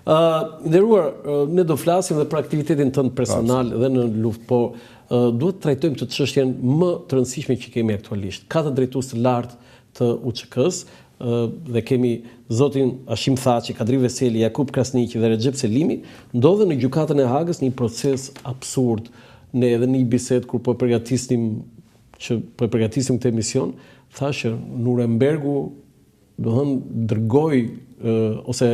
Nderuar, ne do flasim dhe për aktivitetin tënd personal dhe në luftë, por duhet të trajtojmë të çështjen më të rëndësishme që kemi aktualisht. Ka të drejtues të lartë të UÇK-s dhe kemi zotin Hashim Thaçi, Kadri Veseli, Jakub Krasniqi dhe Recep Selimi, ndodhen në gjykatën e Hagës një proces absurd. Ne edhe në një bisedë kur po përgatisim këtë emision, thashë Nurembergu dërgoi ose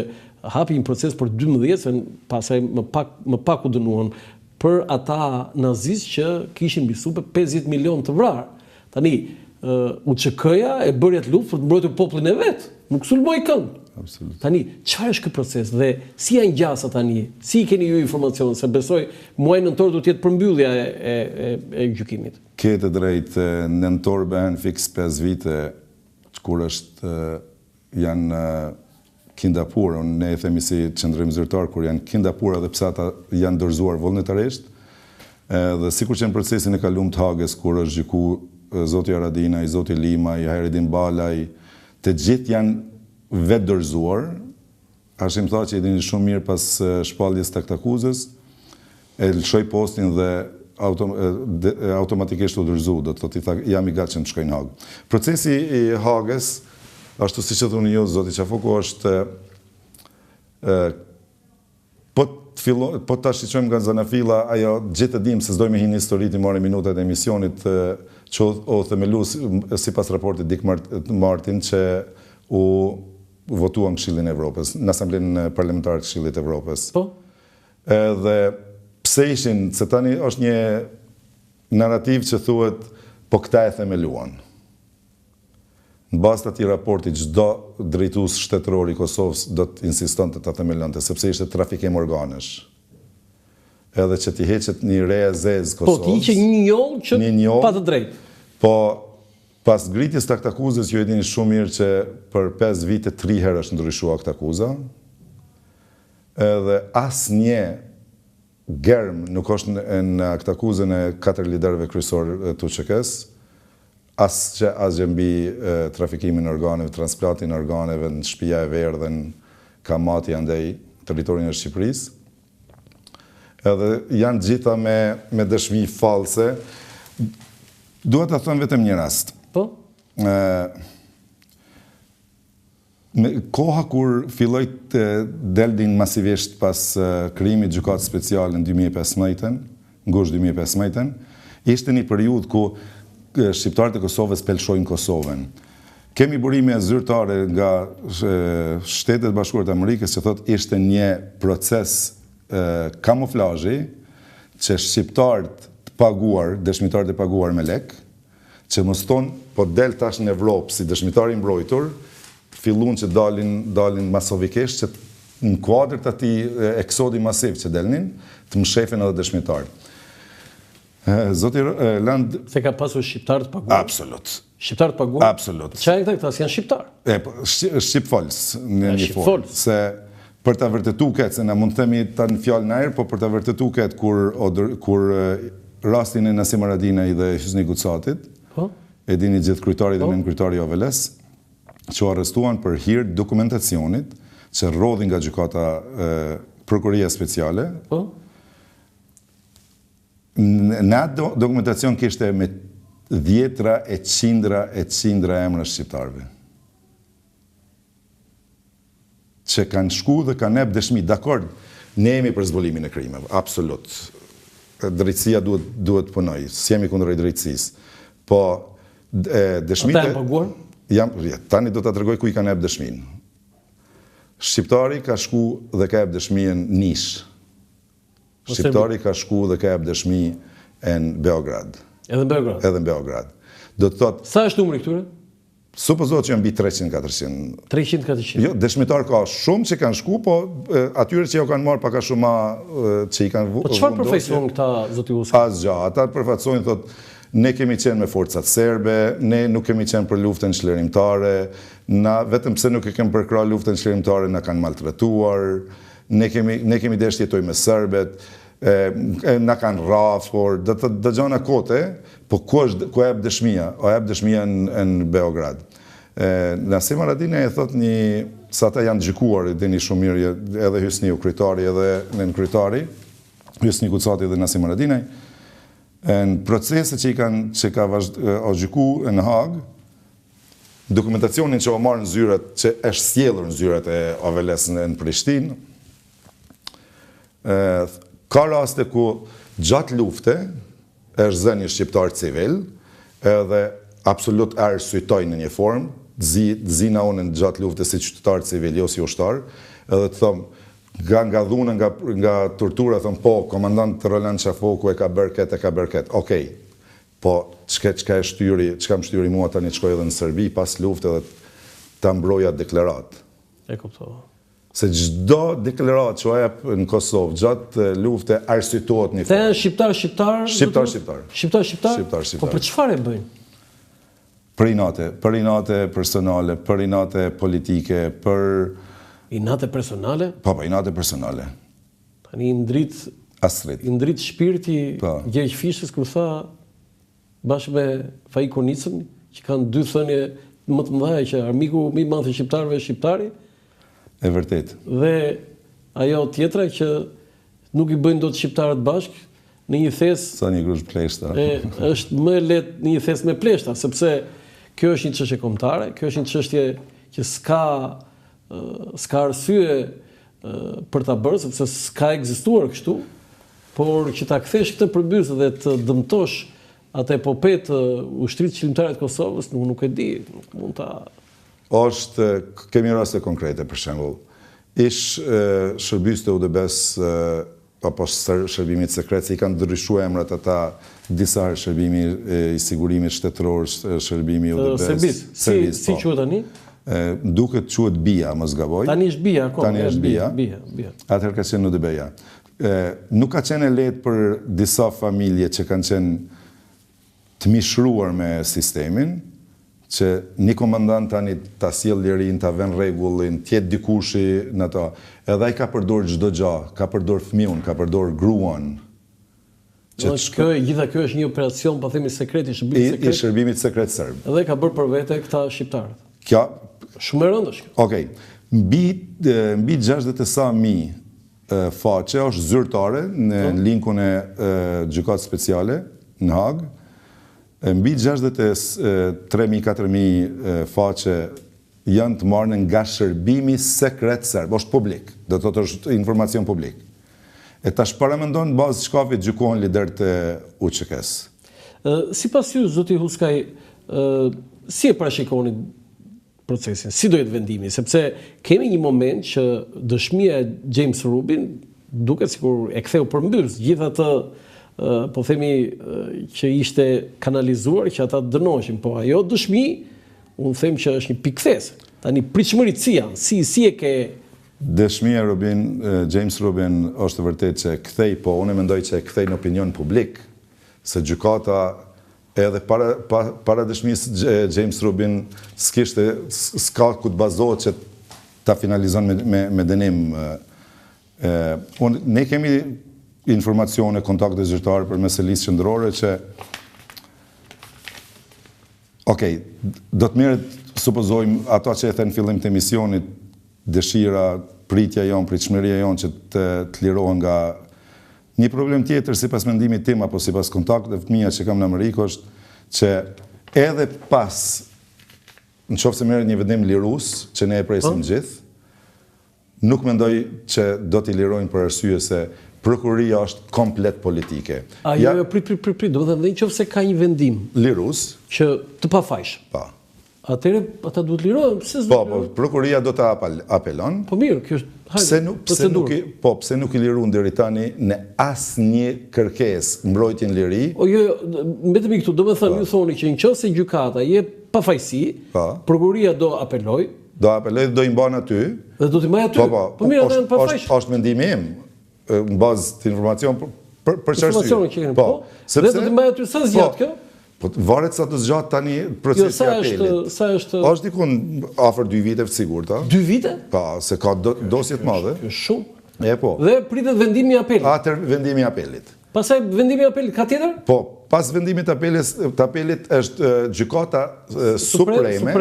hapi një proces për 12, se pasaj më pak u dënuan për ata nazistë që kishin mbi supe 50 milion të vrarë. Tani, UÇK-ja e bëri atë luftë për të mbrojtur popullin e vet, nuk sulmoi kënd. Tani, çfarë është ky proces dhe si janë gjasa tani? Si keni ju informacion se besoj muaj nëntor do të jetë përmbyllja e gjykimit? Ke të drejtë, nëntor bën fiks 5 vite kur janë kindapur, ne e themi si qendrim zyrtar, kur janë kindapur edhe pse ata janë dorëzuar vullnetarisht. Dhe sikur që në procesin e kaluar të Hagës, kur është gjyku zoti Haradinaj, zoti Limaj, Hayreddin Balaj, të gjithë janë vetë dorëzuar. Hashim Thaçi e dini shumë mirë pas shpalljes të aktakuzës, e lëshoi postin dhe automatikisht u dorëzu, do të thotë i tha jam i gatshëm të shkoj në Hagë. Procesi i Hagës, ashtu si që thunë ju, zoti Qafuku, është po ta shqyqojmë nga zanafila, ajo gjithë të dim se zdoj me hinë historit i marë minutat e emisionit që o themelu si pas raportit Dick Martin që u votuan Këshillin e Evropës, në Asamblenë Parlamentare të Këshillit Evropës. Dhe pse ishin, se tani është një narrativ që thuhet, po këta e themeluan. Në bazë të atij raporti, çdo drejtues shtetëror i Kosovës do të insistonte ta themelonte, sepse ishte trafikim organesh. Edhe që t'i heqet një re e zezë Kosovës. Po t'i që një njollë që pa të drejtë. Po pas ngritjes të aktakuzës, ju e dini shumë mirë që për 5 vite 3 herë është ndryshuar aktakuza. Edhe asnjë germ nuk është në aktakuzën e 4 liderëve kryesor të UÇK-s. Asgjë mbi trafikimin e organeve, transplantin e organeve në shtëpia e Verdhë dhe në Kamati andej territorin e Shqipërisë. Edhe janë gjitha me dëshmi false. Duhet ta them vetëm një rast. Po? Koha kur filloi të deldin masivisht pas krijimit të gjykatës speciale në 2015, ngushtë 2015, ishte një periudhë ku shqiptarët e Kosovës pelshojnë Kosovën. Kemi burime zyrtare nga Shtetet Bashkuara të Amerikës që thotë ishte një proces kamuflazhi që shqiptarët të paguar, dëshmitarët e paguar me lek, që mos tonë, po del tash në Evropë si dëshmitar i mbrojtur, fillun që dalin masovikisht që në kuadër të atij eksodi masiv që delnin, të mshefin edhe dëshmitarët. Zoti Land... Se ka pasur shqiptarë të paguar? Absolut. Shqiptarë të paguar? Absolut. Qa e këta janë shqiptarë? Shqipfolës në një formë. Se për të vërtetu këtë, se na mund të themi ta në fjallë në erë, po për të vërtetu këtë kur rastin e Nasim Haradinaj dhe Hysni Gucatit, e dini gjithë kryetari dhe nën kryetari OVL-s, që u arrestuan për hir dokumentacionit që rrodhi nga gjykata prokuroria speciale. Në atë dokumentacion kishte me 10 e qindra emra shqiptarëve. Që kanë shku dhe kanë ep dëshmi, dakord, ne jemi për zbulimin e krimeve, absolut. Drejtësia duhet punoj, s'jemi kundër drejtësisë. Po dëshmite... Ata e paguar? Tani do të tregoj ku i kanë ep dëshmin. Shqiptari ka shku dhe ka ep dëshmien nish. Shqiptari ka shku dhe ka ep dëshmi në Beograd. Edhe në Beograd? Edhe në Beograd. Do të thotë... Sa është numri këtyre? Supozohet që janë mbi 300-400. 300-400? Jo, dëshmitar ka shumë që kanë shku, po atyre që jo kanë marrë paka shumë që i kanë vundosur. Po çfarë përfaqësojnë këta zoti Uski? Asgjë, ata përfaqësojnë thotë ne kemi qenë me forcat serbe, ne nuk kemi qenë për luftën çlirimtare, na vetëm pse nuk e kemi përkrah luftën çlirimtare na kanë maltretuar, ne kemi dashur të jetojmë me serbet, na kanë rrafur, dëgjona kote, po ku jep dëshmia? O jep dëshmia në Beograd. Nasim Haradinaj e thot sa ta janë gjykuar, dini shumë mirë, edhe Hysniu kryetari, edhe nën kryetari, Hysni Kucati dhe Nasim Haradinaj, në proceset që ka gjyku në Hagë, dokumentacionin që o marë në zyrat, që është sjellur në zyrat e Aveles në Prishtinë, ka raste ku gjatë lufte është zënë një shqiptar civil, edhe absolut arsyetoj në një formë, zina unë gjatë lufte si qytetar civil, jo si ushtar, edhe të thëmë, nga dhune, nga tortura, thëmë, po, komandant Roland Qafoku e ka bërë ket, okej, po, çka më shtyri mua tani të shkoj edhe në Serbi, pas lufte edhe ta mbroja deklarat. E kuptova. Se çdo deklarat që jep në Kosovë, gjatë lufte, arsyetohet një formë. Shqiptar? Shqiptar. Po për çfarë e bëjnë? Për inate personale, për inate politike, për... Inate personale? Po, inate personale. Tani i ndrit shpirti Gjergj Fishës kur tha bashkë me Faik Konicën, që kanë dy thënie më të mëdha që armiku më i madh i shqiptarëve është shqiptari. E vërtet. Dhe ajo tjetra që nuk i bëjnë dot shqiptarët bashkë në një thes. Sa një grush pleshta. Është më lehtë në një thes me pleshta, sepse kjo është një çështje kombëtare, kjo është një çështje që s'ka arsye për ta bërë, sepse s'ka ekzistuar kështu, por që ta kthesh këtë përbyrës dhe të dëmtosh atë epopet ushtrisë qëllimtare të Kosovës, nuk e di, nuk mund ta... Kemi raste konkrete, për shembull. Ish shërbys të UDB-s, apo shërbimit sekret, se i kanë ndryshuar emrat ata disa shërbimi i sigurimit shtetëror, shërbimi UDB-s. Serbis. Si quhet tani? Duket quhet BIA, mos gaboj. Tani është BIA, akoma. Tani është BIA. Atëherë ka qenë UDB-ja. Nuk ka qenë lehtë për disa familje që kanë qenë të mishruar me sistemin, që një komandant tani ta sjell lirin, ta vën rregullin, tjetë dikushi në to, edhe ai ka përdor çdo gjë, ka përdor fëmijën, ka përdor gruan. Gjitha kjo është një operacion, po themi sekret, i shërbimit sekret serb. Edhe ka bërë për vete këta shqiptarët. Kjo shumë e rëndë është kjo. Okej. Mbi 60.000 faqe është zyrtare në linkun e gjykatës speciale në Hagë. Mbi 63.000-4.000 faqe janë të marrë nga shërbimi sekret serb, është publik, do të thotë është informacion publik. E tash paramendon bazë shkafit gjykohen liderët e UÇK-s. Sipas ju, zoti Huskaj, si e parashikoni procesin, si do jetë vendimi, sepse kemi një moment që dëshmia e James Rubin duket sikur e ktheu përmbys gjithatë po themi që ishte kanalizuar që ata dënoheshin, po ajo dëshmi, unë them që është një pikthesë. Tani pritshmëritë si janë, si e ke... Dëshmia James Rubin është vërtet që kthej, po unë mendoj që kthej në opinion publik, se gjykata edhe para dëshmisë James Rubin s'ka ku të bazohet që ta finalizon me dënim. Ne kemi informacione, kontakte zyrtare për mes listë qendrore që do të merret, supozojmë, ato që e thënë fillim të emisionit, dëshira, pritja jonë, pritshmëria jonë që të lirohen nga një problem tjetër, sipas mendimit tim apo sipas kontakteve të mia që kam në Amerikë, është që edhe pas, nëse merret një vendim lirues, që ne e presim gjithë, nuk mendoj që do t'i lirojnë për arsye se prokuroria është komplet politike. Prit, do të thënë nëse ka një vendim lirues që të pafajshëm. Po. Atëherë ata duhet lirohen, pse s'do? Po, prokuroria do ta apelon. Po mirë, kjo është pse nuk i liruan deri tani në asnjë kërkesë mbrojtjen liri? Jo, mbetemi këtu, do të thënë, ju thoni që nëse gjykata jep pafajësi, prokuroria do apeloj. Do i mban aty. Dhe do t'i mbaj aty. Po mirë, edhe në pafajshëm. Është mendimi im në bazë të informacion për çfarë? Informacionin që keni. Po. Dhe do t'i mbaj aty sa zgjat kjo? Po varet sa të zgjat tani procesi i apelit. Sa është? Është dikun afër 2 vite të sigurta. 2 vite? Po, se ka dosje të mëdha. Është shumë. Po. Dhe pritet vendimi i apelit. Atëherë vendimi i apelit. Pastaj vendimi i apelit ka tjetër? Po, pas vendimit të apelit është gjykata supreme.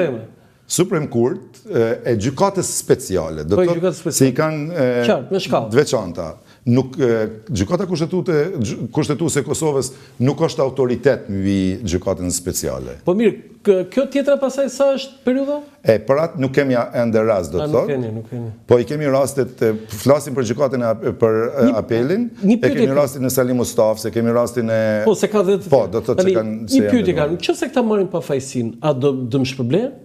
Supreme Court e gjykatës speciale. Do të thotë se i kanë veçanta. Nuk gjykata kushtetuese e Kosovës nuk është autoritet mbi gjykatën speciale. Po mirë, kjo tjetra pasaj sa është periudha? Për atë nuk kemi ende rast, do të thotë. Nuk kemi. Po i kemi rastet, flasim për gjykatën për apelin, e kemi rastin e Salim Mustafës, e kemi rastin e... Po, se ka dhe... Po, do të thotë që kanë... Një pyetje kanë, nëse këta marrin pa fajsin, a do më shpërblen?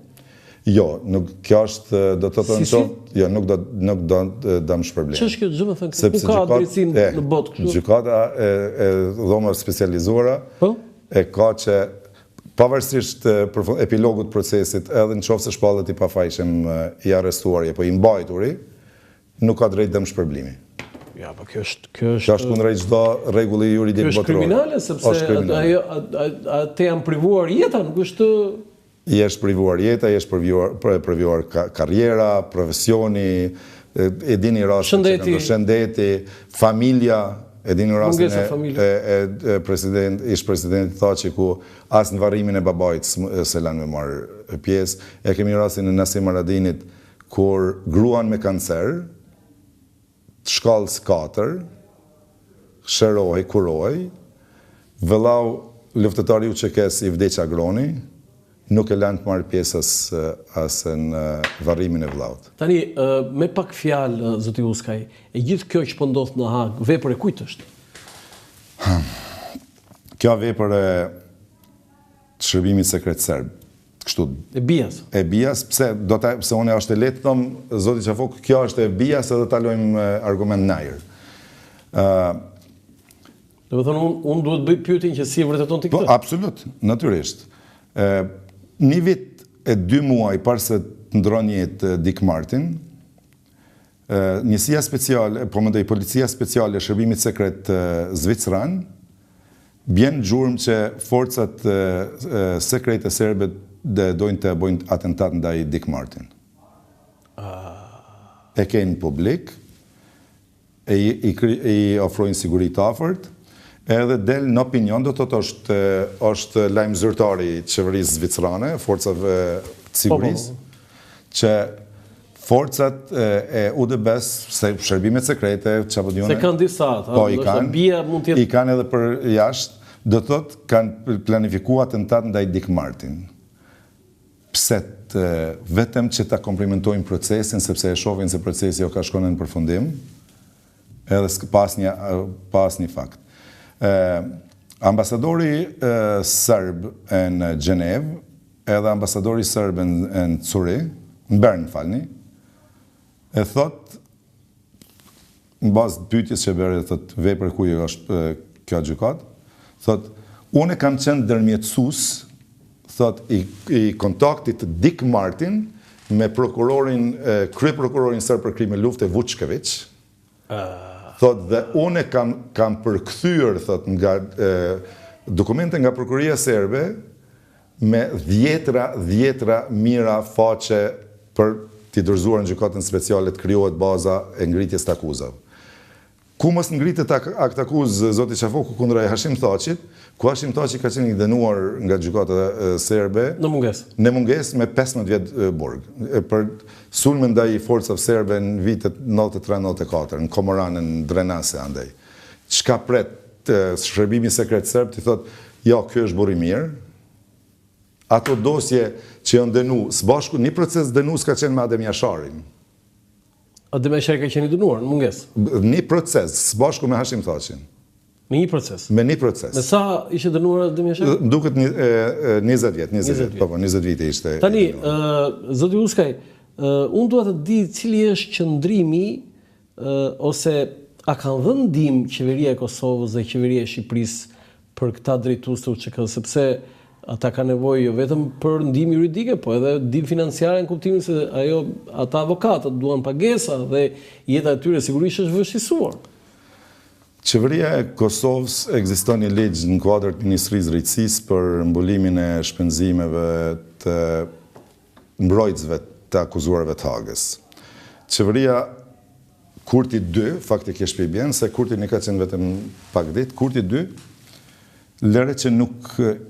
Jo, nuk kjo është, do të thonë qoftë, jo, nuk do më shpërblen. Që është kjo gjë, më thënë, nuk ka drejtësin në botë kështu? Gjykata e dhomave specializuara e ka që pavarësisht epilogut procesit, edhe në qoftë se shpallet i pafajshëm i arrestuar apo i mbajturi, nuk ka drejt dëm shpërblimi. Ja, po kjo është... Kjo është kundrejt çdo rregulli juridik botëror. Kjo është kriminale, sepse atë janë privuar jeta, nuk është... I është privuar jeta, i është privuar karriera, profesioni, e dini rastin që kanë shëndeti, familja, e dini rastin ish presidenti Thaçi ku as në varrimin e babait se lanë me marrë pjesë, e kemi rastin e Nasim Aradinit kur gruan me kancer, shkallës 4, shërohej, kurohej, vëllau luftëtari UÇK-s i vdeq agroni, nuk e lanë të marrë pjesës asë në varrimin e vëllaut. Tani, me pak fjalë, zoti Uskaj, e gjithë kjo që po ndodh në Hagë, vepër e kujt është? Kjo vepër e shërbimit sekret serb. Kështu. E bias. E bias, pse unë është e letë thëmë, zoti Qafok, kjo është e bias edhe talojmë argument najër. Do të thonë, unë duhet bëj pyetjen që si e vërteton ti këtë? Po, absolut, natyrisht. Një vit e 2 muaj parë se të ndron jetë Dick Martin, njësia speciale, po mendoj policia speciale e shërbimit sekret zvicran, bjen gjurmë që forcat sekrete serbe dojnë të bojnë atentat ndaj Dick Martin. E kenë publik, i ofrojnë siguri të afërt, edhe del në opinion, do të thotë është lajm zyrtari i qeverisë zvicrane, forcave të sigurisë, që forcat e UDB-s, se shërbimet sekrete, çapodione. Se kanë disa, po i kanë edhe për jashtë, do të thotë kanë planifikuar atentat ndaj Dick Martin. Pse vetëm që ta komplimentojnë procesin, sepse e shohin se procesi jo ka shkonë në përfundim, edhe pas një fakt. Ambasadori sërb në Gjenev edhe ambasadori sërb në Curi, në Bern, falni, e thot, në bazë pyetjes që bërë, thot, vepër kuj është kjo gjykat, thot, unë kam qenë dërmjetësus, thot, i kontaktit Dick Martin me prokurorin, kryeprokurorin sërb për krime lufte Vučković, thot, dhe unë kam përkthyer, thot, nga dokumente nga prokuria serbe me dhjetra mira faqe për t'i dorëzuar në gjykatën speciale të krijohet baza e ngritjes të akuzave. Ku mos ngritet akt akuzë zoti Qafoku kundra Hashim Thaçit, ku Hashim Thaçi ka qenë i dënuar nga gjykata serbe në mungesë me 15 vjet burg për sulme ndaj forcave serbe në vitet 93-94 në Komoranën, në Drenase andaj. Çka pret shërbimi sekret serb ti thot, jo, ky është burr i mirë. Ato dosje që janë dënu, së bashku një proces dënues ka qenë me Adem Jasharin. Adem Jashari ka qenë i dënuar në mungesë. Një proces së bashku me Hashim Thaçin. Me një proces. Me një proces. Me sa ishte dënuar Adem Jashari? Duket 20 vjet, 20 vite ishte. Tani, zoti Uskaj, unë dua të di cili është qëndrimi ose a kanë dhënë ndihmë qeveria e Kosovës dhe qeveria e Shqipërisë për këta drejtues të UÇK-s, sepse ata kanë nevojë jo vetëm për ndihmë juridike, po edhe ndihmë financiare në kuptimin se ata avokatët duan pagesa dhe jeta e tyre sigurisht është vështirësuar. Qeveria e Kosovës ekziston një ligj në kuadër të Ministrisë Drejtësisë për mbulimin e shpenzimeve të mbrojtësve të akuzuarve të Hagës. Qeveria Kurti 2, faktikisht për i bjenë, se Kurti një ka qenë vetëm pak ditë, Kurti 2, lëre që nuk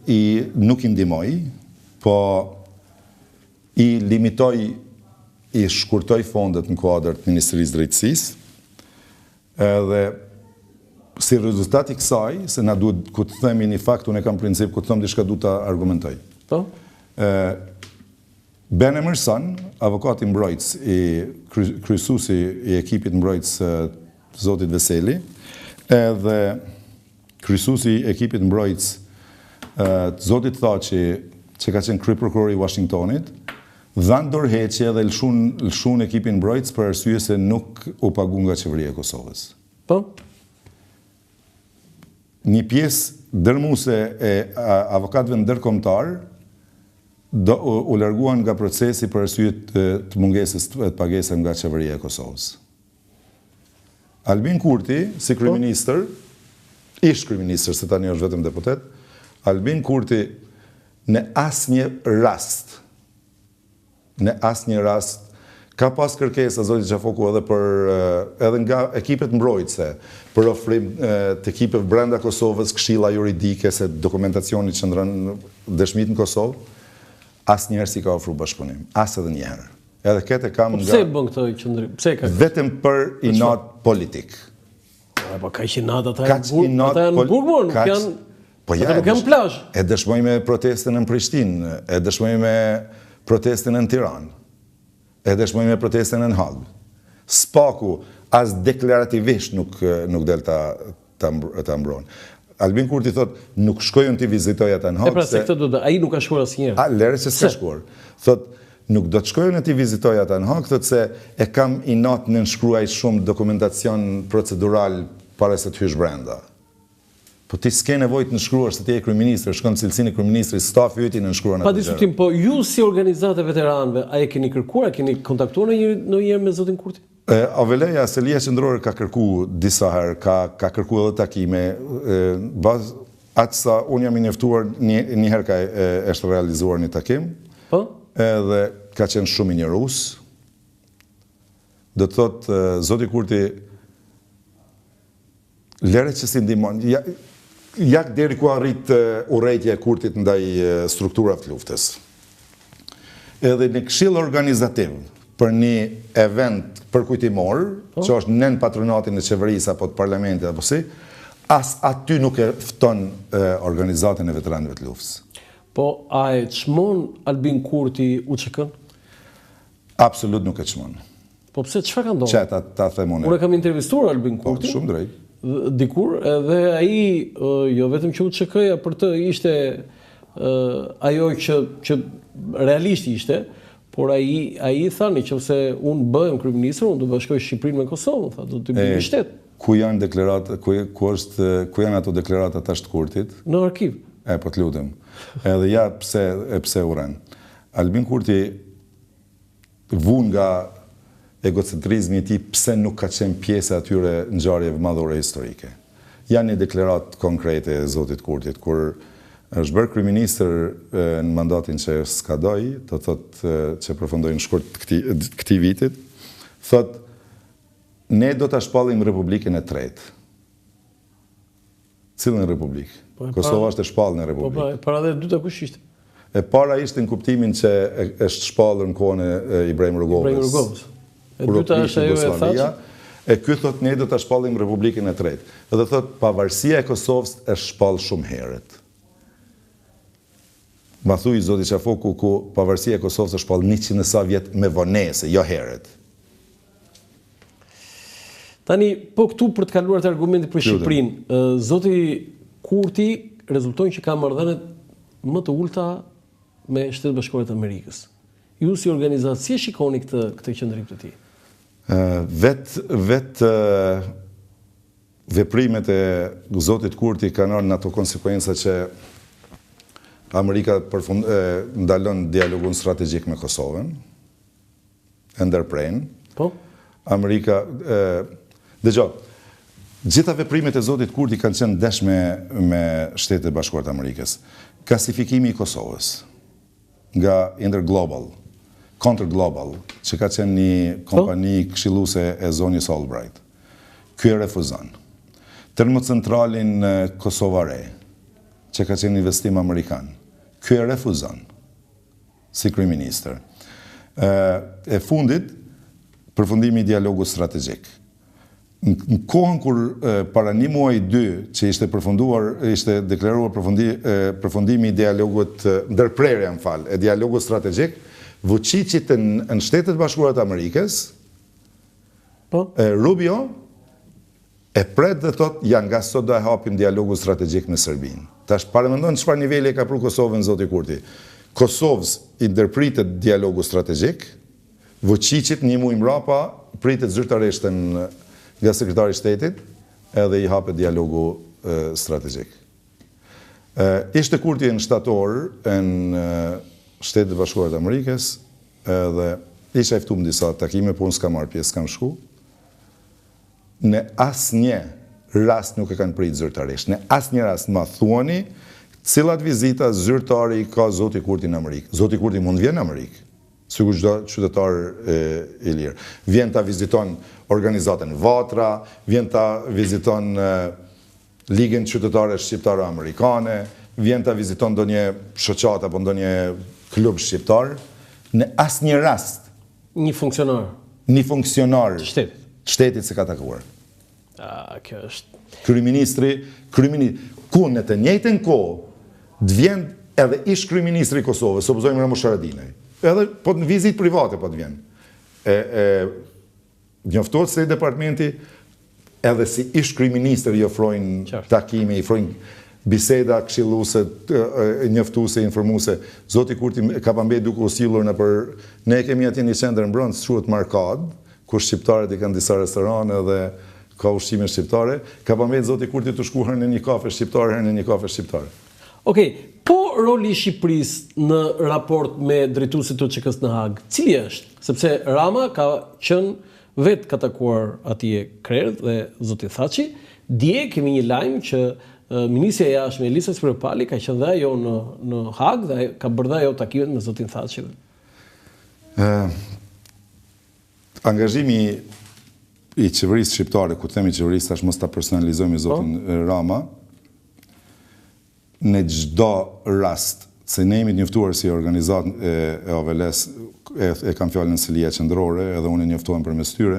i ndihmoi, po i limitoj, i shkurtoj fondet në kuadër të Ministrisë Drejtësisë, edhe si rezultat i kësaj, se na duhet, ku të themi një fakt, unë e kam princip, ku të thëmë diçka du të argumentoj. Po? Ben Emerson, avokati mbrojtës, kryesuesi i ekipit mbrojtës zotit Veseli, edhe kryesuesi i ekipit mbrojtës zotit Thaçi, që ka qenë kryeprokurori i Washingtonit, dhanë dorëheqje dhe lëshun ekipin mbrojtës për arsye se nuk u pagu nga qeveria e Kosovës. Po? Një pjesë dërmuese e avokatëve ndërkombëtar u larguan nga procesi për arsye të mungesës të pagesave nga qeveria e Kosovës. Albin Kurti, si kryeministër, ish kryeministër, se tani është vetëm deputet, Albin Kurti në asnjë rast ka pas kërkesa zoti Xhafoku edhe nga ekipet mbrojtëse për ofrim të ekipeve brenda Kosovës, këshilla juridike se dokumentacioni qëndron dëshmit në Kosovë, asnjëherë si ka ofruar bashkëpunim, as edhe një herë. Edhe këtë kam nga... Pse bën këtë qëndrim? Pse ka? Vetëm për inat politik. Po ka inat ata janë burgur, nuk janë... Po ja, nuk janë plazh. E dëshmojmë me protestën në Prishtinë, e dëshmojmë me protestën në Tiranë, e dëshmojmë me protestën në Hall. Spaku as deklarativisht nuk del ta mbron. Albin Kurti thot, nuk shkojën t'i vizitoj ata në Hall. E pra se këtë do të, ai nuk ka shkuar asnjëherë. Lere që s'ka shkuar. Thot, nuk do të shkojën t'i vizitoj ata në Hall, thot se e kam inat në nshkruaj shumë dokumentacion procedural para se të hysh brenda. Po ti s'ke nevojë të nënshkruash se ti je kryeministër, shkon në cilësinë e kryeministrit, stafi yt i nënshkruan atë. Pa diskutim, po ju si organizatë e veteranëve, a e keni kërkuar, a keni kontaktuar ndonjëherë me zotin Kurti? Aveleja Aselia Qendrore ka kërku disa herë, ka kërku edhe takime, atë sa unë jam i njoftuar një herë ka është realizuar një takim, edhe ka qenë shumë i njohur. Do të thotë zoti Kurti lere që si ndihmon, jak deri ku arrit urrejtja e Kurtit ndaj strukturave të luftës. Edhe në këshill organizativ për një event përkujtimor, që është nën patronatin e qeverisë apo të parlamentit apo si, as aty nuk e fton organizatën e veteranëve të luftës. Po a e çmon Albin Kurti UÇK-n? Absolut nuk e çmon. Po pse çfarë ka ndodhur? Çeta ta them unë. Unë kam intervistuar Albin Kurti. Po, shumë drejt. Dikur, edhe ai jo vetëm që UÇK-ja për të ishte ajo që realisht ishte, por ai tha nëse unë bëhem kryeministër, unë do bashkoj Shqipërinë me Kosovën, tha, do të bëj shtet. Ku janë deklarata, ku janë ato deklarata tash të Kurtit? Në arkiv. Po të lutem. Edhe ja pse uren. Albin Kurti vun nga egocentrizmi i tij pse nuk ka qenë pjesë atyre ngjarjeve madhore historike. Janë një deklarat konkrete e zotit Kurtit, kur është bërë kryeministër në mandatin që skadoi, do thotë që përfundoi në shkurt këtij vitit, thotë ne do ta shpallim Republikën e Tretë. Cilën republikë? Kosova është e shpallur në republikë. Po, para dhe e dyta kush ishte? E para ishte në kuptimin që është shpallur në kohën e Ibrahim Rugovës. E dyta është ajo e Thaçi. E ky thot ne do ta shpallim Republikën e Tretë. Edhe thot pavarësia e Kosovës është shpall shumë herët. Ma thuj zoti Qafoku ku pavarësia e Kosovës është shpall 100 e sa vjet me vonese, jo herët. Tani, po këtu për të kaluar të argumentit për Shqipërinë, zoti Kurti rezultojnë që ka marrëdhënie më të ulta me Shtetet Bashkuara të Amerikës. Ju si organizatë, si e shikoni këtë qëndrim të tij? Vet veprimet e zotit Kurti kanë ardhur në ato konsekuenca që Amerika ndalon dialogun strategjik me Kosovën, e ndërprejnë. Po? Amerika, dëgjoj, gjitha veprimet e zotit Kurti kanë qenë ndesh me Shtetet e Bashkuara të Amerikës. Klasifikimi i Kosovës nga Interglobal, Counter Global, që ka qenë një kompani këshilluese e zonjës Albright. Ky e refuzon. Termocentralin Kosovare, që ka qenë investim amerikan. Ky e refuzon si kryeministër. E fundit, përfundimi i dialogut strategjik. Në kohën kur para 1 muaj 2 që ishte deklaruar përfundimi i dialogut, ndërprerja e dialogut strategjik, Vučićit në Shtetet Bashkuara të Amerikës, Rubio e pret dhe thot, nga sot do e hapim dialogut strategjik me Serbinë. Tash paramendon çfarë niveli ka pru Kosovën zoti Kurti. Kosovës i ndërpritet dialogu strategjik, Vučićit 1 muaj mbrapa pritet zyrtarisht nga sekretari i shtetit, edhe i hapet dialogu strategjik. Ishte Kurti në shtator në Shtetet Bashkuara të Amerikës, edhe isha i ftuar në disa takime, por unë s'kam marrë pjesë, s'kam shku. Në asnjë rast nuk e kanë pritur zyrtarisht. Në asnjë rast ma thuani cilat vizita zyrtari ka zoti Kurti në Amerikë. Zoti Kurti mund vjen në Amerikë, sikur çdo qytetar i lirë. Vjen ta viziton organizatën Vatra, vjen ta viziton Ligën Qytetare Shqiptare Amerikane, vjen ta viziton ndonjë shoqat apo ndonjë klub shqiptar. Në asnjë rast një funksionar të shtetit se ka takuar. Kjo është Kryeministri, ku në të njëjtën kohë të vjen edhe ish kryeministri i Kosovës, supozojmë Ramush Haradinaj. Edhe po në vizit private po të vjen. Njoftohet se i departamenti edhe si ish kryeministër i ofrojnë takime, i ofrojnë biseda këshilluese, njoftuese, informuese. Zoti Kurti ka pambet duke u sillur ne kemi atje një qendër mbrëmës quhet Markad, ku shqiptarët i kanë disa restorane dhe ka ushqime shqiptare. Ka pambet zoti Kurti të shku herë në një kafe shqiptar, herë në një kafe shqiptar. Okej, po roli i Shqipërisë në raport me drejtuesit të OÇK-s në Hag, cili është? Sepse Rama ka qenë vetë ka takuar atje Krerët dhe zoti Thaçi. Dje kemi një lajm që Ministrja e Jashtme Elisa Skënderpali ka qenë dhe ajo në Hag dhe ka bërë dhe ajo takimet me zotin Thaçi. Angazhimi i qeverisë shqiptare, ku themi qeverisë, tash mos ta personalizojmë zotin Rama, në çdo rast, se ne jemi të njoftuar si organizatë e OVL-s, e kam fjalën Selia Qendrore, edhe unë e njoftohem përmes tyre.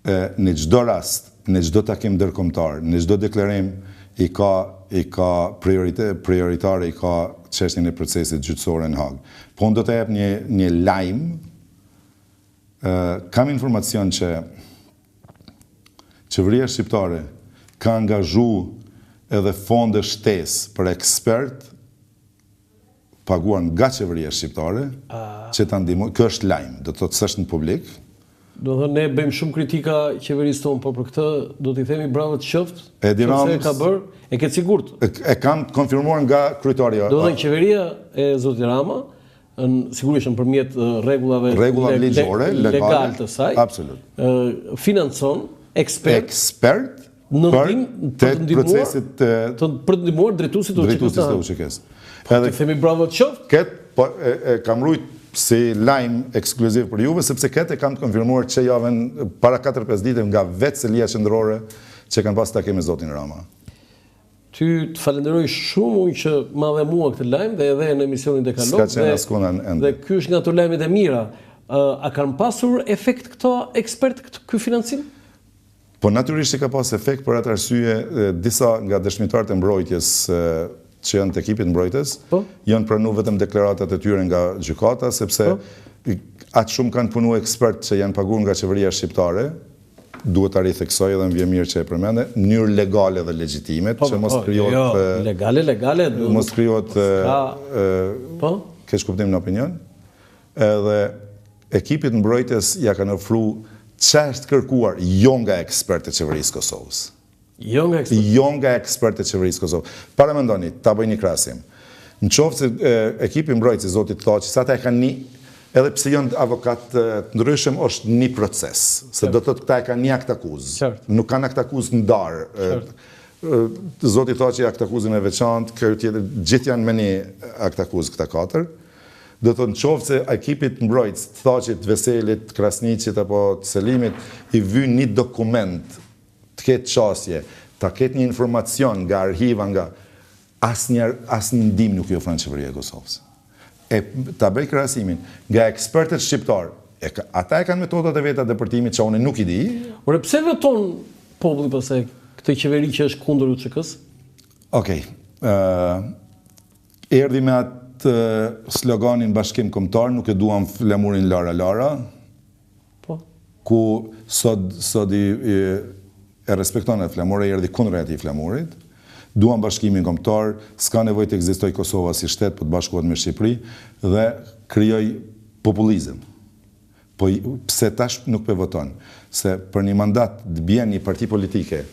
Në çdo rast, në çdo takim ndërkombëtar, në çdo deklarim i ka prioritare, i ka çështjen e procesit gjyqësor në Hag. Po unë do të jap një lajm. Kam informacion që qeveria shqiptare ka angazhuar edhe fonde shtesë për ekspert paguar nga qeveria shqiptare që ta ndihmojnë. Kjo është lajm, do të thotë s'është në publik. Do të thonë ne bëjmë shumë kritika qeverisë tonë, por për këtë do t'i themi bravo të qoftë. Edi Ramës ka bërë, e ke sigurt. E kam konfirmuar nga kryetaria. Do të thonë qeveria e zotit Rama, sigurisht nëpërmjet rregullave legale të saj, absolut, financon ekspert për të ndihmuar drejtuesit të OÇK-s. Edhe themi bravo të qoftë. Këtë kam rujt si lajm ekskluziv për juve, sepse këtë e kam të konfirmuar që javën para 4-5 ditë nga vetë Selia Qendrore që kanë pas takim me zotin Rama. Ty të falenderoj shumë unë që ma dhe mua këtë lajm dhe edhe në emisionin e kalon. Dhe ky është nga ato lajmet e mira. A kanë pasur efekt këto ekspert ky financim? Po natyrisht që ka pas efekt, për atë arsye disa nga dëshmitarët e mbrojtjes që janë të ekipit mbrojtës, janë pranu vetëm deklaratat e tyre nga gjykata, sepse atë shumë kanë punu ekspert që janë paguar nga qeveria shqiptare, duhet ta ritheksoj edhe më vjen mirë që e përmende, në mënyrë legale dhe legjitime, që mos krijohet legale, mos krijohet keq kuptim në opinion. Edhe ekipit mbrojtës ja kanë ofruar ç'është kërkuar jo nga ekspertë e qeverisë Kosovës. Jo nga ekspertë e qeverisë Kosovës. Paramendoni, ta bëj një krahasim. Në qoftë se ekipi mbrojtës zotit Thaçi, sa ata e kanë një, edhe pse janë avokat të ndryshëm, është një proces. Se do të thotë këta e kanë një akt akuzë. Nuk kanë akt akuzë ndarë. Zoti Thaçi akt akuzën e veçantë, kjo tjetër, gjithë janë me një akt akuzë këta 4. Do të në qoftë se ekipit mbrojtës, të Thaçit, Veselit, Krasniqit apo të Selimit, i vyn një dokument të ketë qasje, ta ketë një informacion nga arhiva, nga asnjë ndim nuk i ofron qeveria e Kosovës. ta bëj krahasimin nga ekspertët shqiptar. Ata e kanë metodat e veta depërtimit që unë nuk I di. Ore, pse veton populli pse këtë qeveri që është kundër UÇK-s? Okej. Erdhi me atë sloganin Bashkim Kombëtar, nuk e duam flamurin Lara. Po. Ku sot e respekton atë flamur, erdhi kundër atij flamurit. Duam bashkimin kombëtar, s'ka nevojë të ekzistojë Kosova si shtet, po të bashkohet me Shqipëri dhe krijoj populizëm. Po pse tash nuk po voton? Se për një mandat të bjen një parti politike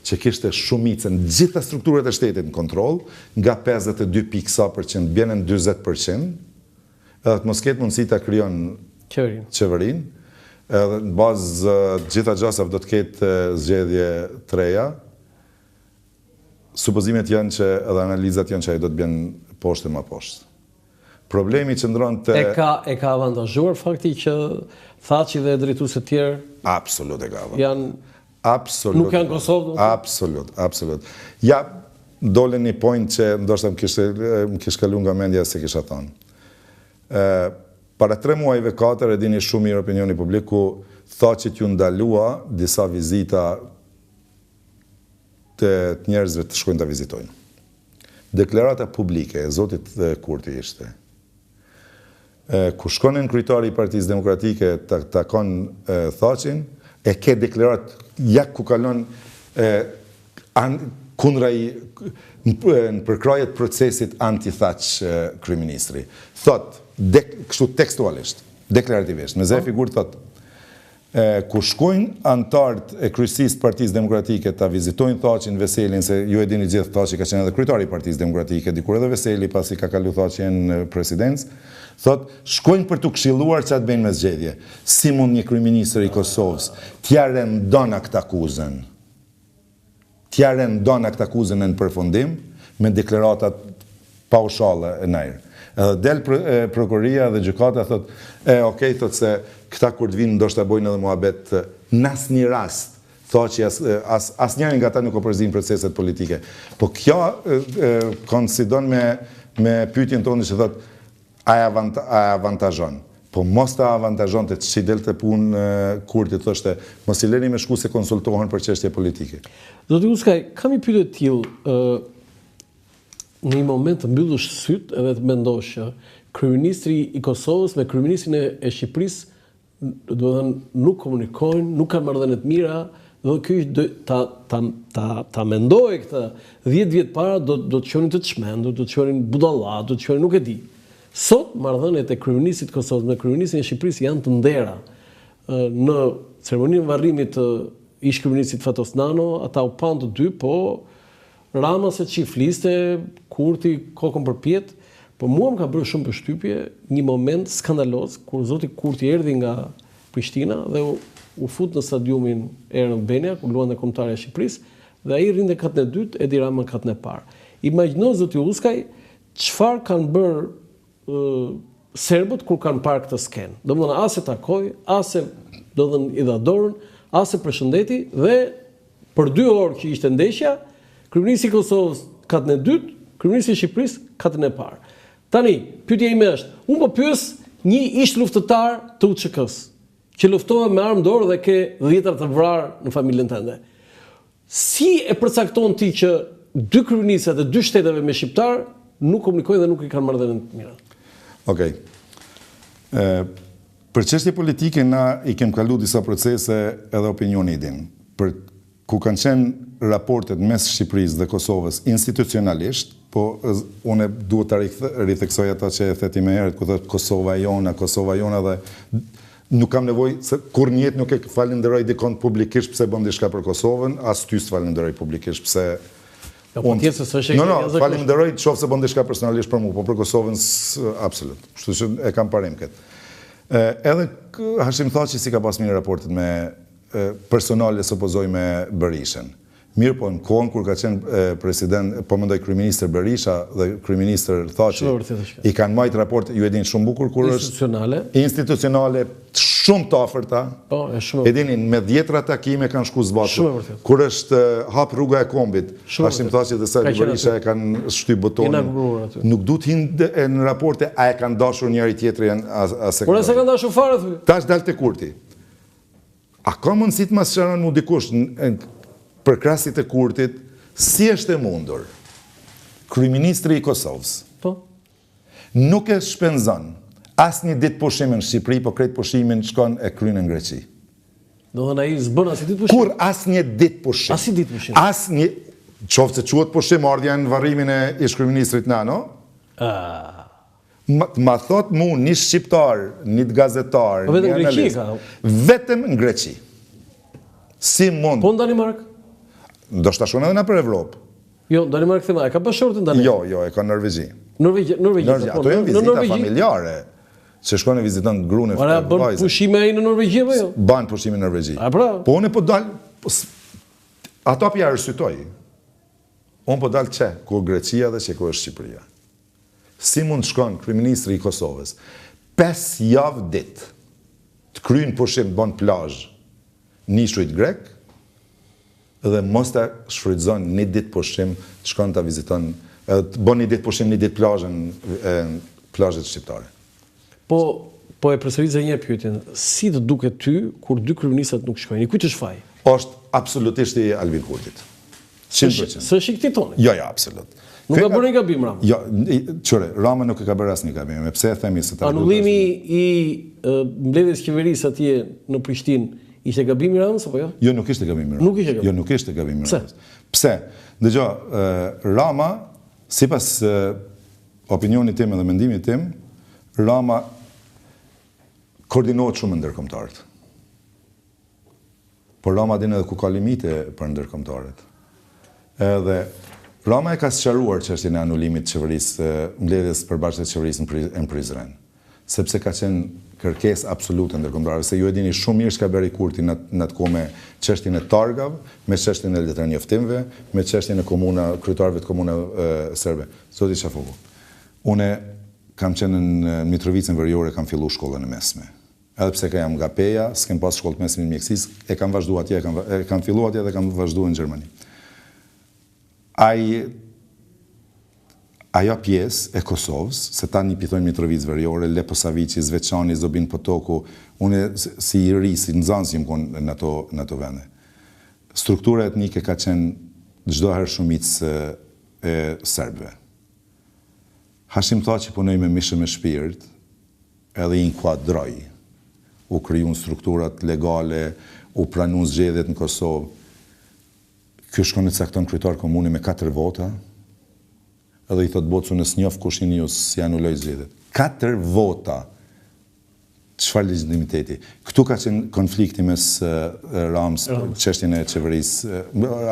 që kishte shumicën gjitha strukturat e shtetit në kontroll, nga 52% bjen në 40%, edhe të mos ketë mundësi ta krijon qeverinë, edhe në bazë gjitha gjasave do të ketë zgjedhje të reja. Supozimet janë që edhe analizat janë që ai do të bjen poshtë më poshtë. Problemi qëndron te e ka avantazhuar fakti që Thaçi dhe drejtuesit e tjerë absolut e ka. Nuk janë Kosovë? Absolut. Ja, dole një point që ndoshta më kishte kaluar nga mendja se kisha thënë. Para 3 muajve 4 e dini shumë mirë opinioni publik ku Thaçit ju ndalua disa vizita të njerëzve të shkojnë ta vizitojnë. Deklarata publike e zotit Kurti ishte. Ku shkonin kryetari I Partisë Demokratike takon Thaçin, e ke deklarat ja ku kalon kundra në përkrajet procesit anti-Thaç kryeministri. Thot, kështu tekstualisht, deklarativisht, me zë figurë thot, ku shkojnë antarët e kryesisë Partisë Demokratike ta vizitojnë Thaçin, Veselin, se ju e dini gjithë Thaçi ka qenë edhe kryetari I Partisë Demokratike, dikur edhe Veseli pasi ka kalu Thaçi në presidencë, thot, shkojnë për të këshilluar çfarë të bëjnë me zgjedhje. Si mund një kryeministër I Kosovës t'ja rendon këtë akuzën? T'ja rendon këtë akuzën në përfundim me deklaratat paushale e najrë. Edhe del prokuroria dhe gjykata thot, okej, thot se këta kur të vinë ndoshta bojnë edhe muhabet në asnjë rast. Thaçi asnjëri nga ata nuk opërzin proceset politike. Po kjo koincidon me pyetjen tonë që thot a avantazhon. Po mos ta avantazhon të që delte punë Kurti thoshte, mos I leni me shku se konsultohen për çështje politike. Zoti Uskaj, kam një pyetje të tillë, në një moment të mbyllësh syt edhe të mendosh që kryeministri I Kosovës me kryeministrin e Shqipërisë, do të thënë, nuk komunikojnë, nuk kanë marrëdhënie të mira, dhe ky ta mendoj këtë 10 vjet para do të qonin të çmendur, do të qonin budalla, do të qonin nuk e di. Sot marrëdhëniet e kryeministit të Kosovës me kryeministin e Shqipërisë janë të ndera. Në ceremoninë e varrimit të ish kryeministit Fatos Nano, ata u pan të dy, po Rama se që fliste, Kurti kokën përpjet, po mua më ka bërë shumë përshtypje një moment skandaloz kur zoti Kurti erdhi nga Prishtina dhe u fut në stadiumin Erën Benja, ku luante kombëtarja e Shqipërisë, dhe ai rrinte katën e dytë, Edi Rama katën e parë. Imagjino zoti Uskaj çfarë kanë bërë serbët kur kanë parë këtë skenë. Domethënë as e takoi, as e I dha dorën, as e përshëndeti dhe për 2 orë që ishte ndeshja, kryeministri I Kosovës katën e dytë, kryeministri I Shqipërisë katën e parë. Tani, pyetja ime është, unë po pyes një ish luftëtar të UÇK-s, që luftohet me armë dorë dhe ke 10 të vrarë në familjen tënde. Si e përcakton ti që 2 kryeministrat e 2 shteteve me shqiptar nuk komunikojnë dhe nuk I kanë marrëdhënie të mira? Okej. Për çështje politike na I kem kalu disa procese edhe opinioni I din. Për ku kanë qenë raportet mes Shqipërisë dhe Kosovës institucionalisht, po unë duhet ta ritheksoj ata që e theti më herët, ku thotë Kosova jona dhe nuk kam nevojë se kur në jetë nuk e falenderoj dikon publikisht pse bën diçka për Kosovën, as ty s'falenderoj publikisht pse falenderoj qoftë se bën diçka personalisht për mua, po për Kosovën absolut. Kështu që e kam parim këtë. Edhe Hashim Thaçi si ka pas mirë raportet me personale se opozoi me Berishën. Mirë po në kohën kur ka qenë president, po mendoj kryeministër Berisha dhe kryeministër Thaçi, I kanë marrë raport, ju e dini shumë bukur kur institucionale, institucionale shumë të afërta. Po, e shumë. E dini, me 10 takime kanë shku zbatu. Shumë e vërtet. Kur është hap rruga e kombit, Shumë e Hashimtashi dhe Sali Berisha e kanë shty botonin. Inauguruar aty. Nuk du t'hinë në raporte a e kanë dashur njëri tjetrin a se Por e se kanë dashur fare thuj. Tash dal te Kurti. A ka mundësi të masëqaron mu dikush për krasit e Kurtit, si është e mundur? Kryeministri i Kosovës Po. nuk e shpenzon as një ditë pushimin në Shqipëri, po krejt pushimin shkon e kryen në Greqi. Do dhe na i zbën as i ditë pushim. Kur as një ditë pushim? As i ditë pushim. As një, qoftë se quhet pushim, ardhja në varrimin e ish-kryeministrit Nano, ma thot mu një shqiptar, një gazetar, Po vetëm një Greqi analist, ka. vetëm në Greqi. Si mund? Po në Danimark? Do shta shkon edhe na për Evropë. Jo, Danimark thema, e ka bashkëshortën Danimark? Jo, e ka Norvegji. Norvegji. Ato janë vizita familjare. Se shkon e viziton gruën e Ora bën pushime ai në Norvegji apo jo? Ban pushime në Norvegji. A pra? Po unë po dal ato pja arsyetoj. Unë po dal ku Greqia dhe ku është Shqipëria. Si mund shkon kryeministri i Kosovës 5 javë ditë të kryen pushim bën plazh nishujt grek dhe mos ta shfrytëzon një ditë pushim të shkon ta viziton bën një ditë pushim, një ditë plazhën plazhet shqiptare. Po e përsërisë një pyetjen, si të duket ty kur dy kryeministrat nuk shkojnë? Kujt është faji? Është absolutisht i Albin Kurtit. 100%. Së shikti tonë? Jo, absolut. Nuk ka bërë një gabim, Rama? Jo, qëre, Rama nuk e ka bërë asë një gabim. Me pse e themi se ta... Anullimi i mbledhjes qeverisë atje në Prishtinë ishte gabim i Ramës, apo jo? Jo, nuk ishte gabim i Ramës. Nuk ishte gabim? Jo, nuk ishte gabim i Pse? Ramës. Pse? Dëgjo, Rama, sipas opinionit tim dhe mendimit tim, Rama koordinohet shumë ndërkombëtarët. Por Rama din edhe ku ka limite për ndërkombëtarët. Edhe Rama e ka sqaruar çështjen e anulimit të qeverisë, mbledhjes përbashkët të qeverisë në Prizren, sepse ka qenë kërkesë absolute ndërkombëtarëve, se ju e dini shumë mirë çka bëri Kurti në atë kohë me çështjen e targave, me çështjen e letranjoftimeve, me çështjen e kryetarëve të komunave serbe. Zoti Çafoku. Unë kam qenë në Mitrovicën Veriore, kam filluar shkollën e mesme. Edhe pse jam nga Peja, s'kem pas shkollë të mesme në mjekësisë, e kam vazhduar atje, kam filluar atje dhe kam vazhduar në Gjermani. Ajo pjesë e Kosovës, se ta një pitojnë Mitrovicë Veriore, Leposavici, Zveçani, Zobin Potoku, unë si i ri, si nxënës jam konë në ato vende. Struktura etnike ka qenë çdo herë shumicë e serbëve. Hashimtashi punoi me mishë me shpirt, edhe i inkuadroi. U krijuan strukturat legale, u pranuan zgjedhjet në Kosovë. Ky shkon e cakton kryetar komune me 4 vota, edhe i thot Boconës njoh kush jeni ju si anuloj zgjedhjet. 4 vota. Çfarë legitimiteti? Këtu ka qenë konflikti mes Ramës, çështjen e qeverisë,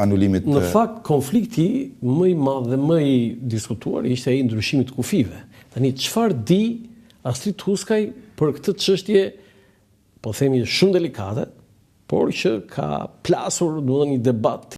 anulimit. Në fakt, konflikti më i madh dhe më i diskutuar ishte ai ndryshimi të kufive. Tani çfarë di Astrid Huskaj për këtë çështje, po themi shumë delikate, por që ka plasur, domethënë, një debat